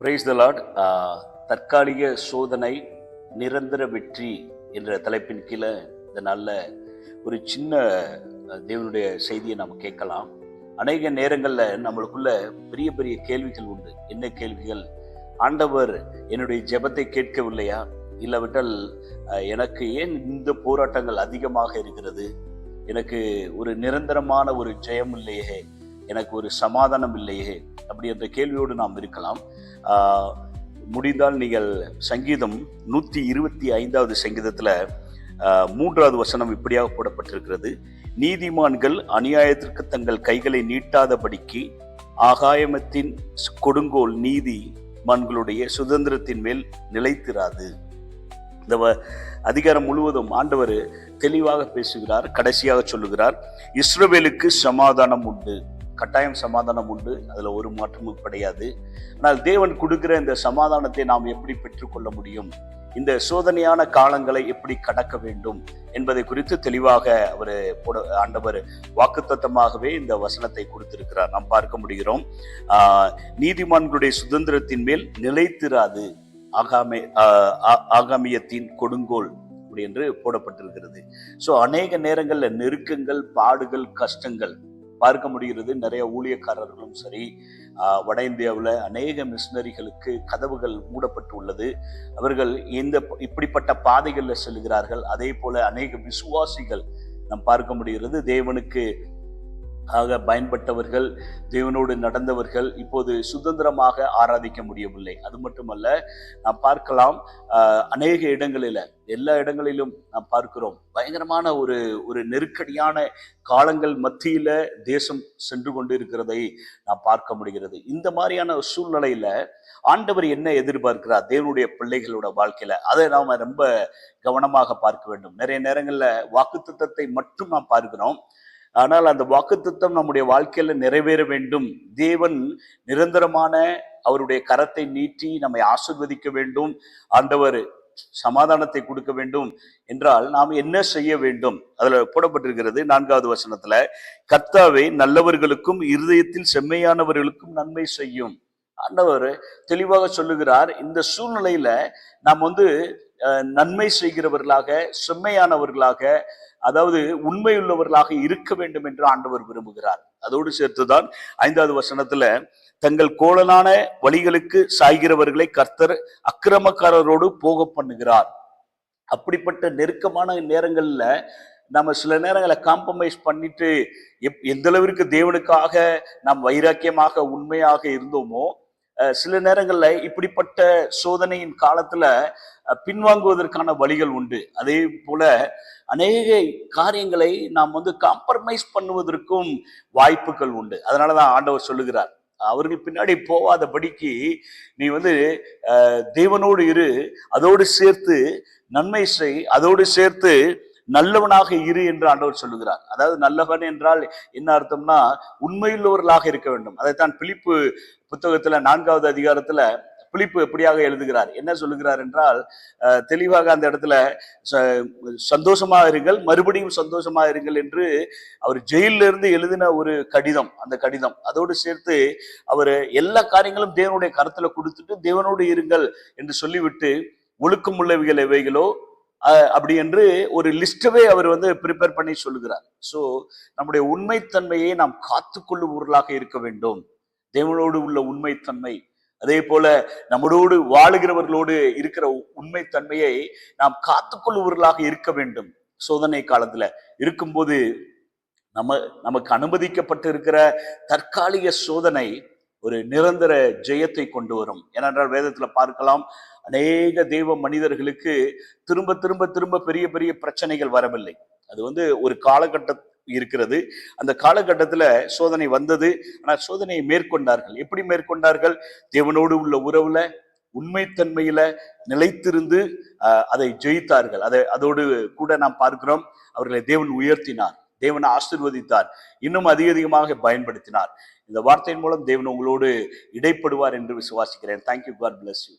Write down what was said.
Praise the Lord. தற்காலிக சோதனை நிரந்தர வெற்றி என்ற தலைப்பின் கீழே இந்த நாளில் ஒரு சின்ன தேவனுடைய செய்தியை நாம் கேட்கலாம். அநேக நேரங்களில் நம்மளுக்குள்ள பெரிய பெரிய கேள்விகள் உண்டு. என்ன கேள்விகள்? ஆண்டவர் என்னுடைய ஜெபத்தை கேட்கவில்லையா? இல்லாவிட்டால் எனக்கு ஏன் இந்த போராட்டங்கள் அதிகமாக இருக்கிறது? எனக்கு ஒரு நிரந்தரமான ஒரு ஜெயம் இல்லையே, எனக்கு ஒரு சமாதானம் இல்லையே, அப்படி என்ற கேள்வியோடு நாம் இருக்கலாம். முடிந்தால் நீங்கள் சங்கீதம் 125வது சங்கீதத்தில் 3வது வசனம் இப்படியாக போடப்பட்டிருக்கிறது. நீதிமான்கள் அநியாயத்திற்கு தங்கள் கைகளை நீட்டாதபடிக்கு ஆகாயமத்தின் கொடுங்கோல் நீதிமான்களுடைய சுதந்திரத்தின் மேல் நிலைத்திராது. இந்த அதிகாரம் முழுவதும் ஆண்டவர் தெளிவாக பேசுகிறார். கடைசியாக சொல்லுகிறார், இஸ்ரவேலுக்கு சமாதானம் உண்டு. கட்டாயம் சமாதானம் உண்டு, அதுல ஒரு மாற்றமும் கிடையாது. ஆனால் தேவன் கொடுக்கிற இந்த சமாதானத்தை நாம் எப்படி பெற்றுக்கொள்ள முடியும், இந்த சோதனையான காலங்களை எப்படி கடக்க வேண்டும் என்பதை குறித்து தெளிவாக ஆண்டவர் வாக்குத்தத்தமாகவே இந்த வசனத்தை கொடுத்திருக்கிறார். நாம் பார்க்க முடிகிறோம். நீதிமான்களுடைய சுதந்திரத்தின் மேல் நிலைத்திராது ஆகாமியத்தின் கொடுங்கோல் என்று போடப்பட்டிருக்கிறது. ஸோ அநேக நேரங்கள்ல நெருக்கங்கள், பாடுகள், கஷ்டங்கள் பார்க்க முடிகிறது. நிறைய ஊழியக்காரர்களும் சரி, வட இந்தியாவில் அநேக மிஷனரிகளுக்கு கதவுகள் மூடப்பட்டு உள்ளது. அவர்கள் இப்படிப்பட்ட பாதைகளில் செல்கிறார்கள். அதே போல அநேக விசுவாசிகள் நாம் பார்க்க முடிகிறது. தேவனுக்கு ஆக பயன்பட்டவர்கள், தேவனோடு நடந்தவர்கள் இப்போது சுதந்திரமாக ஆராதிக்க முடியவில்லை. அது மட்டுமல்ல, நாம் பார்க்கலாம் அநேக இடங்களில், எல்லா இடங்களிலும் நாம் பார்க்கிறோம், பயங்கரமான ஒரு நெருக்கடியான காலங்கள் மத்தியில தேசம் சென்று கொண்டு இருக்கிறதை நாம் பார்க்க முடிகிறது. இந்த மாதிரியான சூழ்நிலையில ஆண்டவர் என்ன எதிர்பார்க்கிறார் தேவனுடைய பிள்ளைகளோட வாழ்க்கையில, அதை நாம ரொம்ப கவனமாக பார்க்க வேண்டும். நிறைய நேரங்கள்ல வாக்குத்தத்தத்தை மட்டும் நாம் பார்க்கிறோம். ஆனால் அந்த வாக்குத்தத்தம் நம்முடைய வாழ்க்கையில நிறைவேற வேண்டும். தேவன் நிரந்தரமான அவருடைய கரத்தை நீட்டி நம்மை ஆசீர்வதிக்க வேண்டும், ஆண்டவர் சமாதானத்தை கொடுக்க வேண்டும் என்றால் நாம் என்ன செய்ய வேண்டும்? அதுல போடப்பட்டிருக்கிறது 4வது வசனத்துல, கர்த்தாவே நல்லவர்களுக்கும் இருதயத்தில் செம்மையானவர்களுக்கும் நன்மை செய்யும். ஆண்டவர் தெளிவாக சொல்லுகிறார், இந்த சூழ்நிலையில நாம் நன்மை செய்கிறவர்களாக, செம்மையானவர்களாக, அதாவது உண்மையுள்ளவர்களாக இருக்க வேண்டும் என்று ஆண்டவர் விரும்புகிறார். அதோடு சேர்த்துதான் 5வது வசனத்துல, தங்கள் கோலனான வழிகளுக்கு சாய்கிறவர்களை கர்த்தர் அக்கிரமக்காரரோடு போக பண்ணுகிறார். அப்படிப்பட்ட நெருக்கமான நேரங்கள்ல நம்ம சில நேரங்களை காம்ப்ரமைஸ் பண்ணிட்டு எந்த அளவிற்கு தேவனுக்காக நாம் வைராக்கியமாக உண்மையாக இருந்தோமோ, சில நேரங்கள்ல இப்படிப்பட்ட சோதனையின் காலத்துல பின்வாங்குவதற்கான வழிகள் உண்டு. அதே போல அநேக காரியங்களை நாம் காம்ப்ரமைஸ் பண்ணுவதற்கும் வாய்ப்புகள் உண்டு. அதனாலதான் ஆண்டவர் சொல்லுகிறார், அவர்கள் பின்னாடி போவாதபடிக்கு நீ தேவனோடு இரு, அதோடு சேர்த்து நன்மை செய், அதோடு சேர்த்து நல்லவனாக இரு என்று ஆண்டவர் சொல்லுகிறார். அதாவது நல்லவன் என்றால் என்ன அர்த்தம்னா, உண்மையுள்ளவர்களாக இருக்க வேண்டும். அதைத்தான் பிலிப்பு புத்தகத்துல 4வது அதிகாரத்துல பிலிப்பு எப்படியாக எழுதுகிறார், என்ன சொல்லுகிறார் என்றால், தெளிவாக அந்த இடத்துல சந்தோஷமா இருங்கள், மறுபடியும் சந்தோஷமா இருங்கள் என்று அவர் ஜெயில இருந்து எழுதின ஒரு கடிதம். அந்த கடிதம் அதோடு சேர்த்து அவர் எல்லா காரியங்களும் தேவனுடைய கருத்துல கொடுத்துட்டு தேவனோடு இருங்கள் என்று சொல்லிவிட்டு, ஒழுக்கம் உள்ளவைகள் எவைகளோ அப்படி என்று ஒரு லிஸ்டவே அவர் ப்ரிப்பேர் பண்ணி சொல்லுகிறார். சோ நம்முடைய உண்மைத்தன்மையை நாம் காத்துக்கொள்ளுபவர்களாக இருக்க வேண்டும். தேவனோடு உள்ள உண்மைத்தன்மை, அதே போல நம்மளோடு வாழுகிறவர்களோடு இருக்கிற உண்மைத்தன்மையை நாம் காத்துக்கொள்ளுவர்களாக இருக்க வேண்டும். சோதனை காலத்துல இருக்கும்போது நமக்கு அனுமதிக்கப்பட்டு இருக்கிற தற்காலிக சோதனை ஒரு நிரந்தர ஜெயத்தை கொண்டு வரும். ஏனென்றால் வேதத்துல பார்க்கலாம், அநேக தெய்வ மனிதர்களுக்கு திரும்ப திரும்ப திரும்ப பெரிய பெரிய பிரச்சனைகள் வரவில்லை. அது ஒரு காலகட்டம் இருக்கிறது. அந்த காலகட்டத்துல சோதனை வந்தது. ஆனால் சோதனையை மேற்கொண்டார்கள். எப்படி மேற்கொண்டார்கள்? தேவனோடு உள்ள உறவுல, உண்மைத்தன்மையில நிலைத்திருந்து அதை ஜெயித்தார்கள். அதோடு கூட நாம் பார்க்கிறோம், அவர்களை தேவன் உயர்த்தினார், தேவனை ஆசீர்வதித்தார், இன்னும் அதிகமாக பயன்படுத்தினார். இந்த வார்த்தையின் மூலம் தேவன் உங்களோடு இடைப்படுவார் என்று விசுவாசிக்கிறேன். தேங்க்யூ. God bless you.